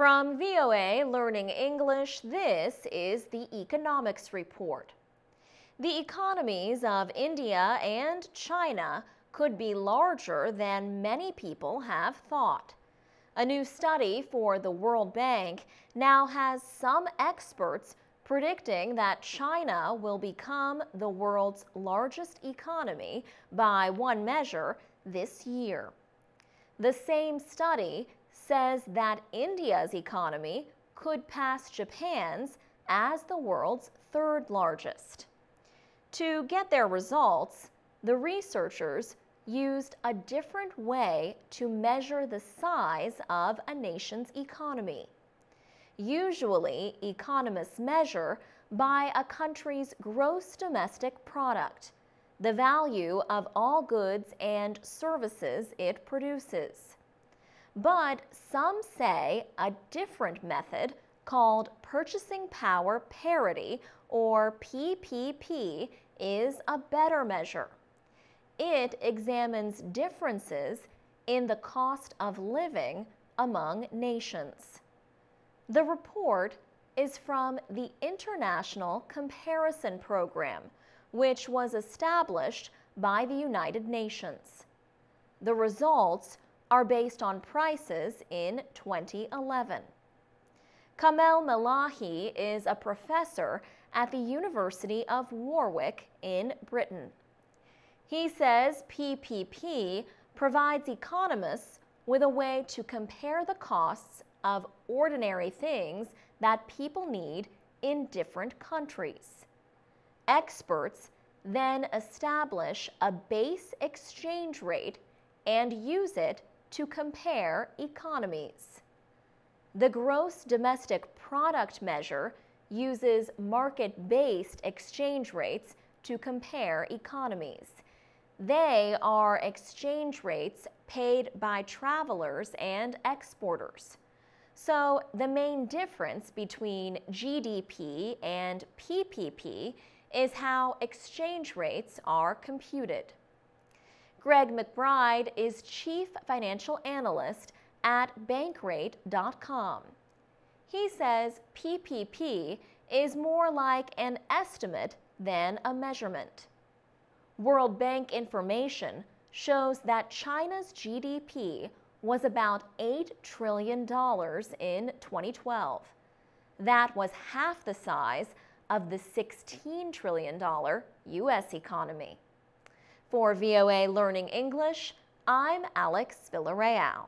From VOA Learning English, this is the Economics Report. The economies of India and China could be larger than many people have thought. A new study for the World Bank now has some experts predicting that China will become the world's largest economy by one measure this year. The same study says that India's economy could pass Japan's as the world's third largest. To get their results, the researchers used a different way to measure the size of a nation's economy. Usually, economists measure by a country's gross domestic product, the value of all goods and services it produces. But some say a different method called purchasing power parity, or PPP, is a better measure. It examines differences in the cost of living among nations. The report is from the International Comparison Program, which was established by the United Nations. The results are based on prices in 2011. Kamel Melahi is a professor at the University of Warwick in Britain. He says PPP provides economists with a way to compare the costs of ordinary things that people need in different countries. Experts then establish a base exchange rate and use it to compare economies. The gross domestic product measure uses market-based exchange rates to compare economies. They are exchange rates paid by travelers and exporters. So the main difference between GDP and PPP is how exchange rates are computed. Greg McBride is Chief Financial Analyst at Bankrate.com. He says PPP is more like an estimate than a measurement. World Bank information shows that China's GDP was about $8 trillion in 2012. That was half the size of the $16 trillion U.S. economy. For VOA Learning English, I'm Alex Villarreal.